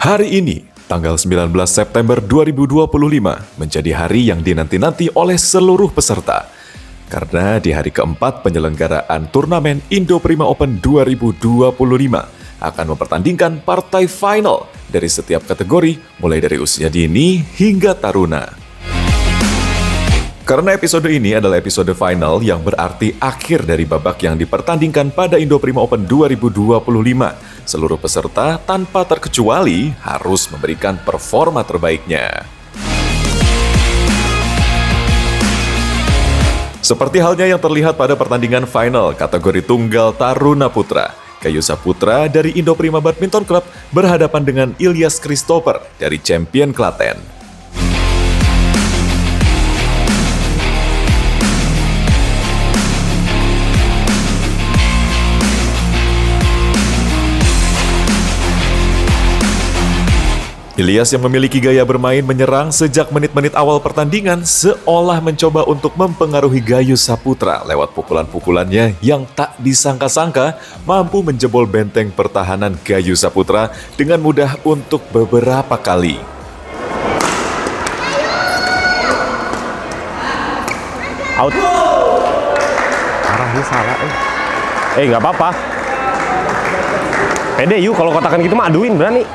Hari ini, tanggal 19 September 2025, menjadi hari yang dinanti-nanti oleh seluruh peserta. Karena di hari keempat penyelenggaraan turnamen Indo Prima Open 2025 akan mempertandingkan partai final dari setiap kategori, mulai dari usia dini hingga taruna. Karena episode ini adalah episode final yang berarti akhir dari babak yang dipertandingkan pada Indo Prima Open 2025, seluruh peserta tanpa terkecuali harus memberikan performa terbaiknya. Seperti halnya yang terlihat pada pertandingan final kategori tunggal Taruna Putra, Gayu Saputra dari Indo Prima Badminton Club berhadapan dengan Ilyas Christopher dari Champion Klaten. Ilyas yang memiliki gaya bermain menyerang sejak menit-menit awal pertandingan seolah mencoba untuk mempengaruhi Gayu Saputra lewat pukulan-pukulannya yang tak disangka-sangka mampu menjebol benteng pertahanan Gayu Saputra dengan mudah untuk beberapa kali. Out. Arahnya salah. Nggak apa-apa. Pede yuk, kalau kotakan gitu mah aduin berani.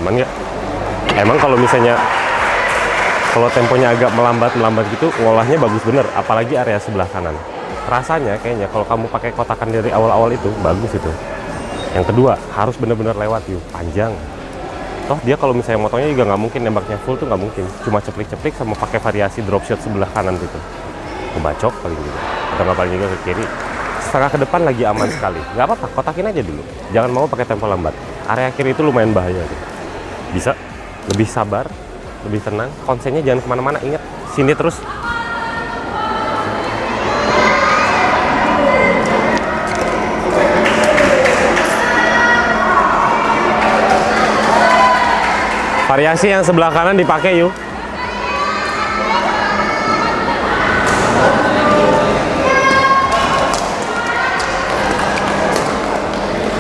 Aman nggak? Emang kalau misalnya temponya agak melambat gitu, ngolahnya bagus bener, apalagi area sebelah kanan. Rasanya kayaknya kalau kamu pakai kotakan dari awal-awal itu bagus itu. Yang kedua, harus bener-bener lewat yuk, panjang. Toh dia kalau misalnya motongnya juga nggak mungkin nembaknya full tuh nggak mungkin, cuma ceplik-ceplik sama pakai variasi drop shot sebelah kanan gitu. Ngebacok paling juga, atau nggak paling juga ke kiri. Setengah ke depan lagi aman sekali, nggak apa-apa, kotakin aja dulu. Jangan mau pakai tempo lambat. Area kiri itu lumayan bahaya gitu. Bisa lebih sabar, lebih tenang, konsennya jangan kemana-mana, ingat sini terus. Variasi yang sebelah kanan dipakai yuk.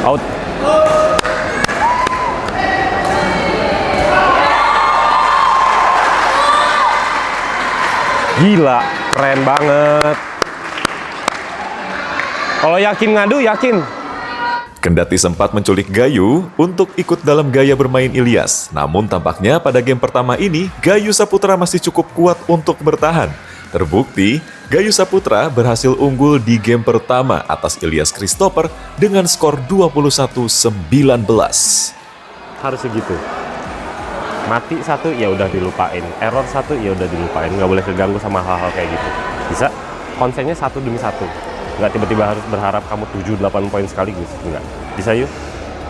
Out. Gila, keren banget. Kalau yakin ngadu, yakin. Kendati sempat menculik Gayu untuk ikut dalam gaya bermain Ilyas, namun tampaknya pada game pertama ini, Gayu Saputra masih cukup kuat untuk bertahan. Terbukti, Gayu Saputra berhasil unggul di game pertama atas Ilyas Christopher dengan skor 21-19. Harus segitu. Mati satu ya udah dilupain, error satu ya udah dilupain, nggak boleh keganggu sama hal-hal kayak gitu. Bisa konsennya satu demi satu, nggak tiba-tiba harus berharap kamu 7-8 poin sekaligus, nggak. Bisa yuk,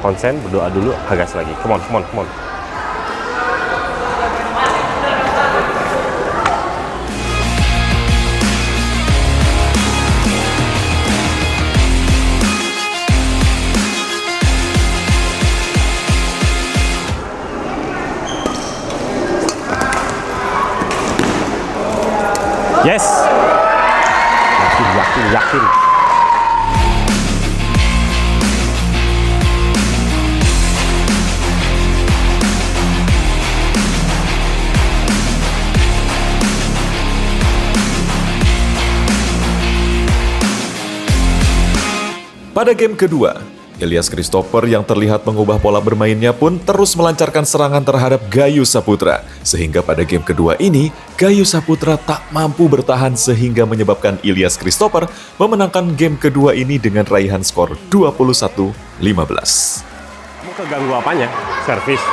konsen, berdoa dulu, gas lagi, come on. Yes. Yakin. Pada game kedua, Ilyas Christopher yang terlihat mengubah pola bermainnya pun terus melancarkan serangan terhadap Gayu Saputra. Sehingga pada game kedua ini, Gayu Saputra tak mampu bertahan sehingga menyebabkan Ilyas Christopher memenangkan game kedua ini dengan raihan skor 21-15. Kamu keganggu apanya? Servis?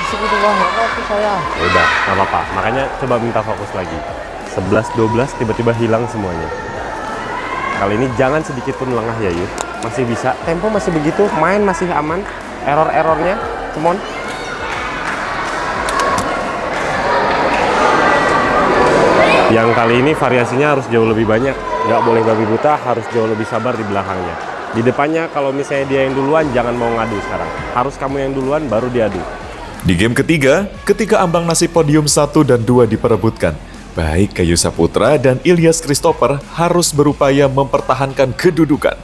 Segitu banget fokus saya. Udah, nggak apa-apa. Makanya coba minta fokus lagi. 11-12 tiba-tiba hilang semuanya. Kali ini jangan sedikit pun lengah ya yuk. Masih bisa, tempo masih begitu, main masih aman, error-errornya, come on. Yang kali ini variasinya harus jauh lebih banyak. Nggak boleh babi buta, harus jauh lebih sabar di belakangnya. Di depannya kalau misalnya dia yang duluan, jangan mau ngadu sekarang. Harus kamu yang duluan, baru diadu. Di game ketiga, ketika ambang nasib podium 1 dan 2 diperebutkan, baik Gayu Saputra dan Ilyas Christopher harus berupaya mempertahankan kedudukan.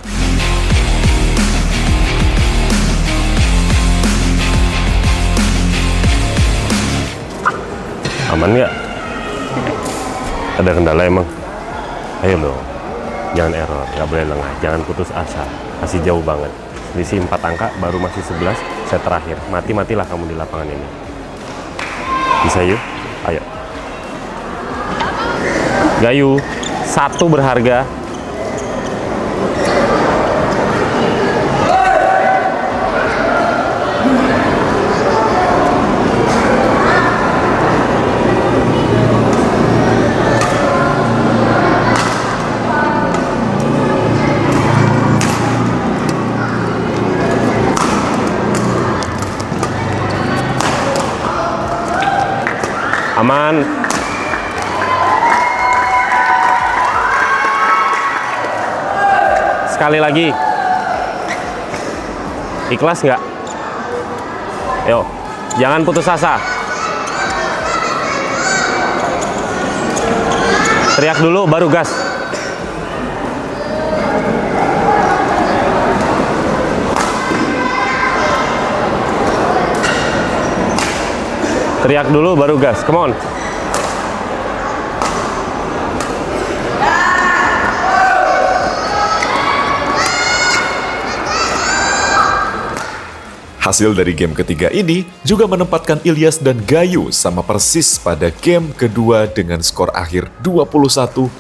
Aman nggak? Ada kendala emang? Ayo dong, jangan error, nggak boleh lengah, jangan putus asa. Masih jauh banget. Selisih 4 angka, baru masih 11, set terakhir. Mati-matilah kamu di lapangan ini. Bisa yuk? Ayo. Gayu, 1 berharga. Aman. Sekali lagi. Ikhlas nggak? Yo, jangan putus asa. Teriak dulu baru gas. Teriak dulu baru gas, come on. Hasil dari game ketiga ini juga menempatkan Ilyas dan Gayu sama persis pada game kedua dengan skor akhir 21-15.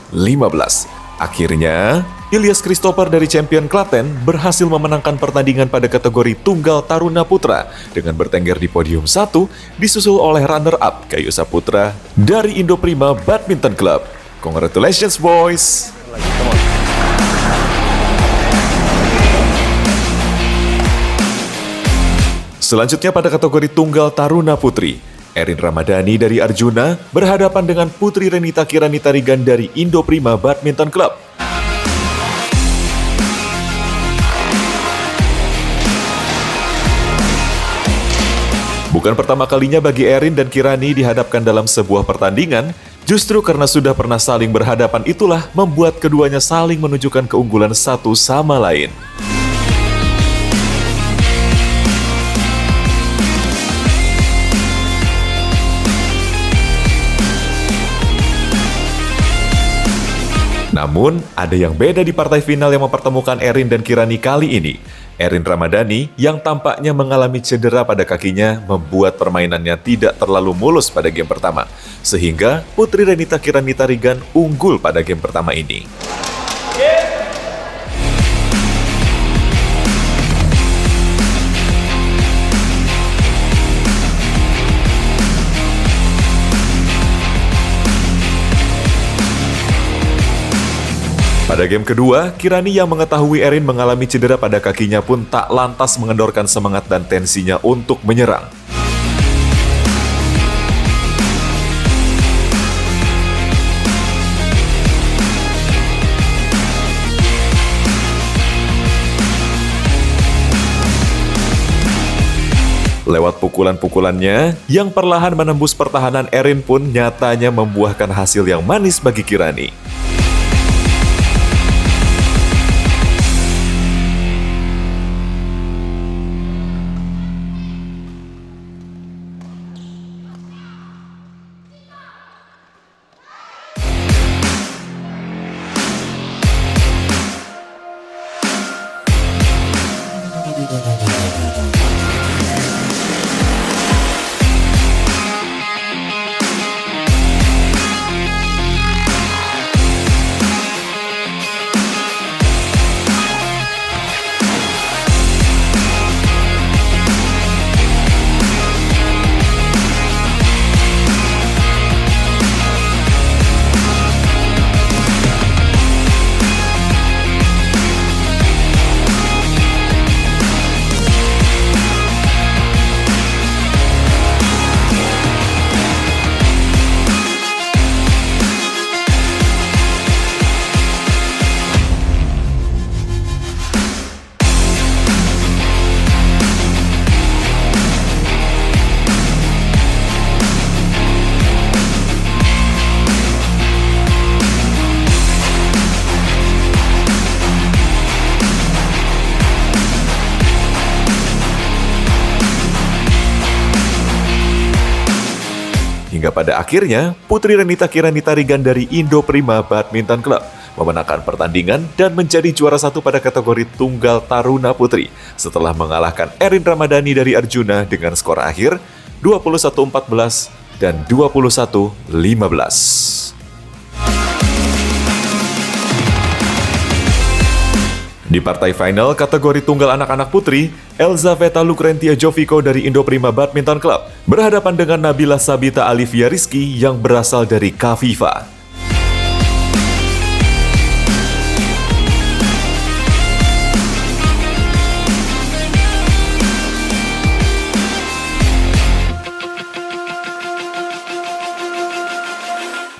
Akhirnya, Ilyas Christopher dari champion Klaten berhasil memenangkan pertandingan pada kategori Tunggal Taruna Putra dengan bertengger di podium 1, disusul oleh runner-up Gayu Saputra dari Indoprima Badminton Club. Congratulations boys! Selanjutnya pada kategori Tunggal Taruna Putri, Erin Ramadhani dari Arjuna berhadapan dengan Putri Renita Kirani Tarigan dari Indoprima Badminton Club. Bukan pertama kalinya bagi Erin dan Kirani dihadapkan dalam sebuah pertandingan, justru karena sudah pernah saling berhadapan itulah membuat keduanya saling menunjukkan keunggulan satu sama lain. Namun, ada yang beda di partai final yang mempertemukan Erin dan Kirani kali ini. Erin Ramadhani yang tampaknya mengalami cedera pada kakinya membuat permainannya tidak terlalu mulus pada game pertama. Sehingga Putri Renita Kirani Tarigan unggul pada game pertama ini. Pada game kedua, Kirani yang mengetahui Erin mengalami cedera pada kakinya pun tak lantas mengendorkan semangat dan tensinya untuk menyerang. Lewat pukulan-pukulannya, yang perlahan menembus pertahanan Erin pun nyatanya membuahkan hasil yang manis bagi Kirani. Hingga pada akhirnya, Putri Renita Kiranita Rigan dari Indo Prima Badminton Club memenangkan pertandingan dan menjadi juara satu pada kategori Tunggal Taruna Putri setelah mengalahkan Erin Ramadhani dari Arjuna dengan skor akhir 21-14 dan 21-15. Di partai final kategori tunggal anak-anak putri, Elzaveta Lucrentia Jovico dari Indo Prima Badminton Club berhadapan dengan Nabila Sabita Alivia Rizky yang berasal dari Kafifa.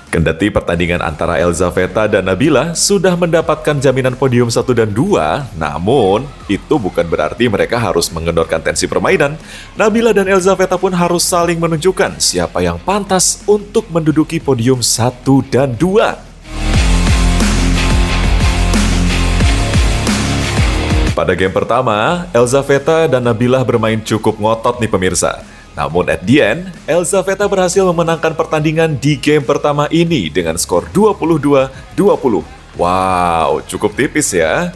Kendati pertandingan antara Elzaveta dan Nabila sudah mendapatkan jaminan podium 1 dan 2, namun itu bukan berarti mereka harus mengendorkan tensi permainan. Nabila dan Elzaveta pun harus saling menunjukkan siapa yang pantas untuk menduduki podium 1 dan 2. Pada game pertama, Elzaveta dan Nabila bermain cukup ngotot nih pemirsa. Namun at the end, Elzaveta berhasil memenangkan pertandingan di game pertama ini dengan skor 22-20. Wow, cukup tipis ya.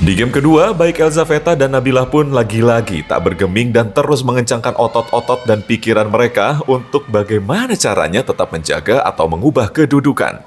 Di game kedua, baik Elzaveta dan Nabila pun lagi-lagi tak bergeming dan terus mengencangkan otot-otot dan pikiran mereka untuk bagaimana caranya tetap menjaga atau mengubah kedudukan.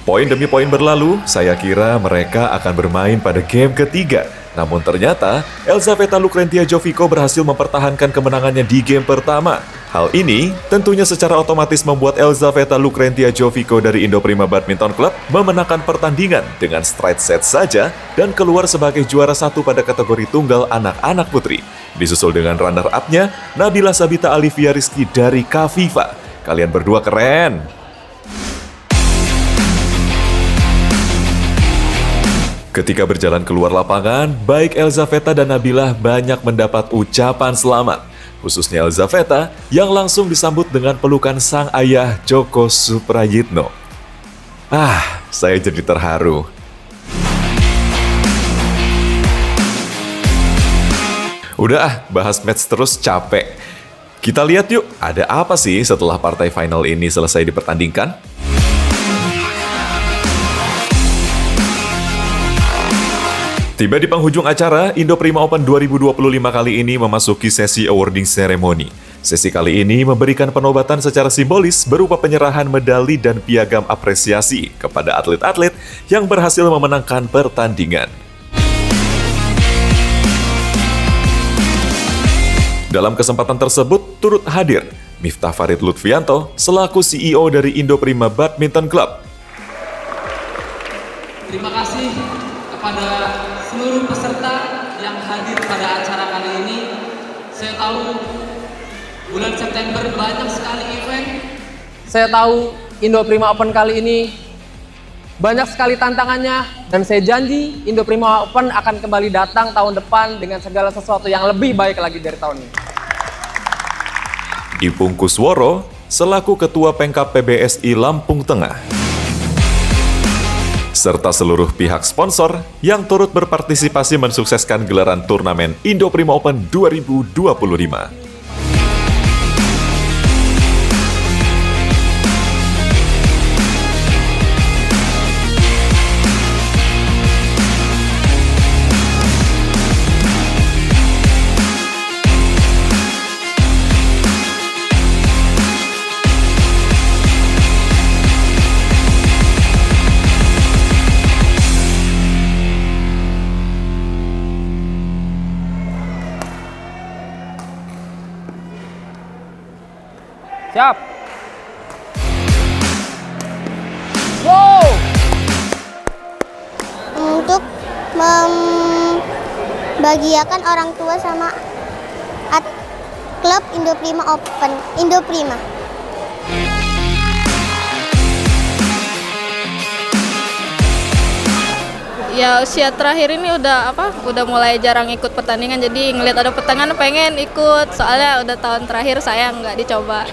Poin demi poin berlalu, saya kira mereka akan bermain pada game ketiga. Namun ternyata, Elzaveta Lucrentia Jovico berhasil mempertahankan kemenangannya di game pertama. Hal ini tentunya secara otomatis membuat Elzaveta Lucrentia Jovico dari Indo Prima Badminton Club memenangkan pertandingan dengan straight set saja dan keluar sebagai juara satu pada kategori tunggal anak-anak putri. Disusul dengan runner-up-nya, Nabila Sabita Alivia Rizky dari Kafifa. Kalian berdua keren! Ketika berjalan keluar lapangan, baik Elzaveta dan Nabila banyak mendapat ucapan selamat. Khususnya Elzaveta yang langsung disambut dengan pelukan sang ayah Joko Suprayitno. Saya jadi terharu. Udah bahas match terus capek. Kita lihat yuk, ada apa sih setelah partai final ini selesai dipertandingkan? Tiba di penghujung acara, Indo Prima Open 2025 kali ini memasuki sesi awarding ceremony. Sesi kali ini memberikan penobatan secara simbolis berupa penyerahan medali dan piagam apresiasi kepada atlet-atlet yang berhasil memenangkan pertandingan. Dalam kesempatan tersebut, turut hadir Miftah Farid Lutfianto selaku CEO dari Indo Prima Badminton Club. Terima kasih kepada seluruh peserta yang hadir pada acara kali ini. Saya tahu bulan September banyak sekali event. Saya tahu Indo Prima Open kali ini banyak sekali tantangannya, dan saya janji Indo Prima Open akan kembali datang tahun depan dengan segala sesuatu yang lebih baik lagi dari tahun ini. Ipung Kusworo selaku Ketua Pengkap PBSI Lampung Tengah, serta seluruh pihak sponsor yang turut berpartisipasi mensukseskan gelaran turnamen Indo Prima Open 2025. Siap. Wow. membahagiakan orang tua sama klub Indoprima Open, Indoprima. Ya usia terakhir ini udah mulai jarang ikut pertandingan, jadi ngelihat ada pertandingan pengen ikut, soalnya udah tahun terakhir saya nggak dicoba.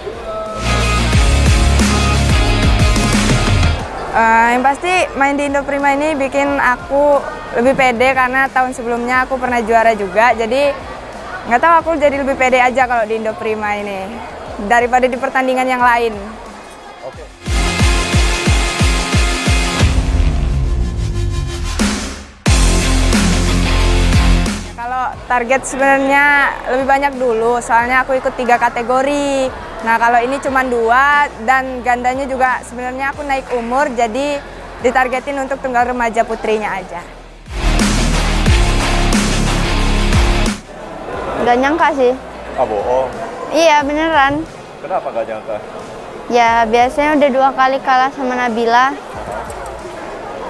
Yang pasti main di Indoprima ini bikin aku lebih pede karena tahun sebelumnya aku pernah juara juga, jadi nggak tahu aku jadi lebih pede aja kalau di Indoprima ini daripada di pertandingan yang lain. Kalau target sebenarnya lebih banyak dulu, soalnya aku ikut 3 kategori. Nah kalau ini cuma 2 dan gandanya juga sebenarnya aku naik umur, jadi ditargetin untuk tunggal remaja putrinya aja. Gak nyangka sih. Ah, bohong. Iya beneran. Kenapa gak nyangka? Ya biasanya udah 2 kali kalah sama Nabila.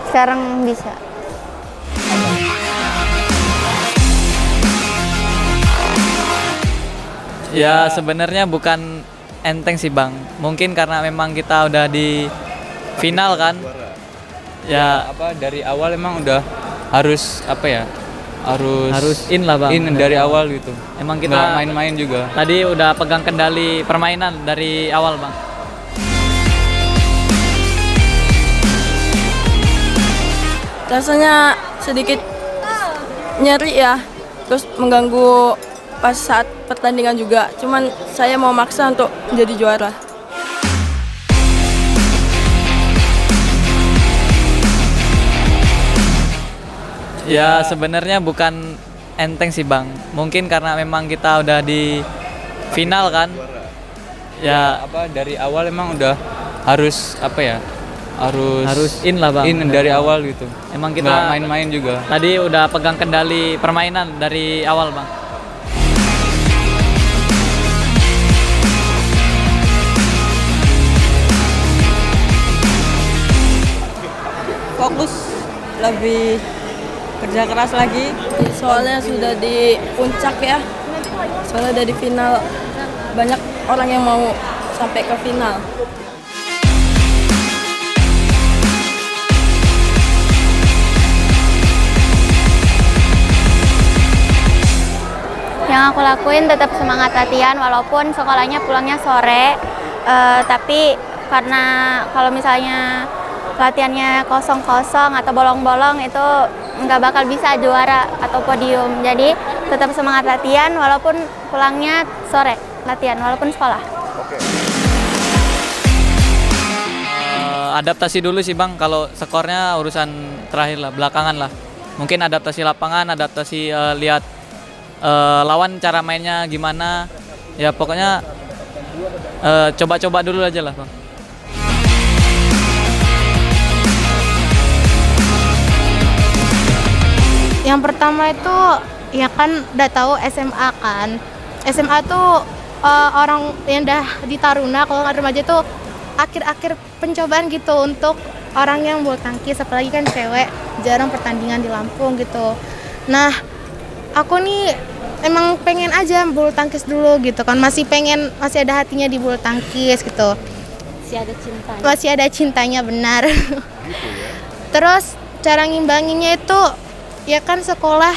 Sekarang bisa. Ya sebenarnya bukan enteng sih Bang. Mungkin karena memang kita udah di final kan. Ya dari awal emang udah harus harus in lah Bang. In dari awal gitu. Emang kita nggak main-main juga. Tadi udah pegang kendali permainan dari awal Bang. Rasanya sedikit nyeri ya, terus mengganggu pas saat pertandingan juga. Cuman saya mau maksa untuk menjadi juara. Ya sebenarnya bukan enteng sih Bang. Mungkin karena memang kita udah di final kan. Ya dari awal emang udah harus harus in lah Bang. In dari awal gitu. Emang kita nggak main-main juga. Tadi udah pegang kendali permainan dari awal Bang. Fokus, lebih kerja keras lagi. Soalnya sudah di puncak ya. Soalnya udah di final, banyak orang yang mau sampai ke final. Yang aku lakuin tetap semangat latihan walaupun sekolahnya pulangnya sore. Tapi karena kalau misalnya latihannya kosong-kosong atau bolong-bolong itu nggak bakal bisa juara atau podium. Jadi tetap semangat latihan walaupun pulangnya sore latihan walaupun sekolah. Adaptasi dulu sih Bang, kalau skornya urusan terakhir lah, belakangan lah. Mungkin adaptasi lapangan, adaptasi lihat lawan cara mainnya gimana. Ya pokoknya coba-coba dulu aja lah Bang. Yang pertama itu ya kan udah tahu SMA kan. SMA tuh orang yang udah di Taruna, kalau nggak remaja tuh akhir-akhir pencobaan gitu untuk orang yang bulu tangkis, apalagi kan cewek jarang pertandingan di Lampung gitu. Nah aku nih emang pengen aja bulu tangkis dulu gitu kan, masih ada hatinya di bulu tangkis gitu. Masih ada cintanya benar. Terus cara ngimbanginnya itu ya kan sekolah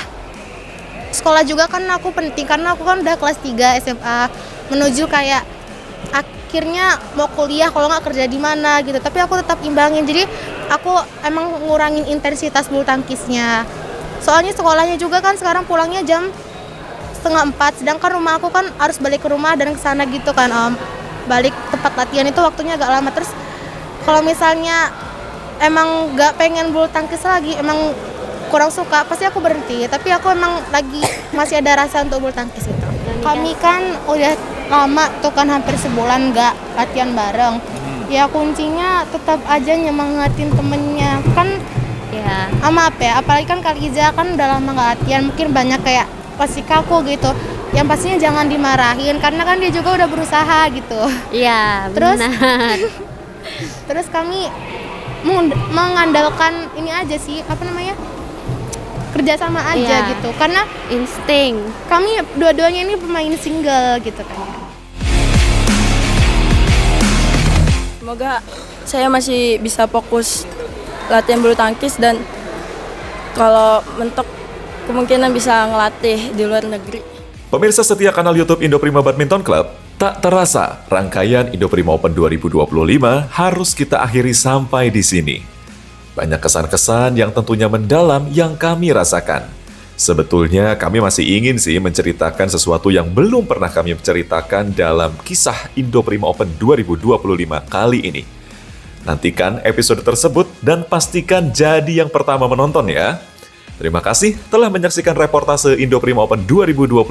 juga kan aku penting karena aku kan udah kelas 3 SMA menuju kayak akhirnya mau kuliah kalau nggak kerja di mana gitu, tapi aku tetap imbangin. Jadi aku emang ngurangin intensitas bulu tangkisnya, soalnya sekolahnya juga kan sekarang pulangnya jam 3:30, sedangkan rumah aku kan harus balik ke rumah dan kesana gitu kan balik tempat latihan itu waktunya agak lama. Terus kalau misalnya emang nggak pengen bulu tangkis lagi, emang kurang suka, pasti aku berhenti. Tapi aku emang masih ada rasa untuk bulu tangkis gitu. Kami kan udah lama tuh kan hampir sebulan nggak latihan bareng. Ya kuncinya tetap aja nyemangatin temennya kan. Ya. Sama apalagi kan Kak Liza kan udah lama nggak latihan, mungkin banyak kayak pasti kaku gitu. Yang pastinya jangan dimarahin karena kan dia juga udah berusaha gitu. Iya, benar. Terus kami mengandalkan ini aja sih, kerjasama aja Iya. gitu. Karena insting. kami dua-duanya ini pemain single gitu kan. Semoga saya masih bisa fokus latihan bulu tangkis dan kalau mentok kemungkinan bisa ngelatih di luar negeri. Pemirsa setia kanal YouTube Indoprima Badminton Club, tak terasa rangkaian Indoprima Open 2025 harus kita akhiri sampai di sini. Banyak kesan-kesan yang tentunya mendalam yang kami rasakan. Sebetulnya kami masih ingin sih menceritakan sesuatu yang belum pernah kami ceritakan dalam kisah Indoprima Open 2025 kali ini. Nantikan episode tersebut dan pastikan jadi yang pertama menonton ya. Terima kasih telah menyaksikan reportase Indoprima Open 2025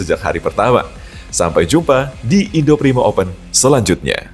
sejak hari pertama. Sampai jumpa di Indoprima Open selanjutnya.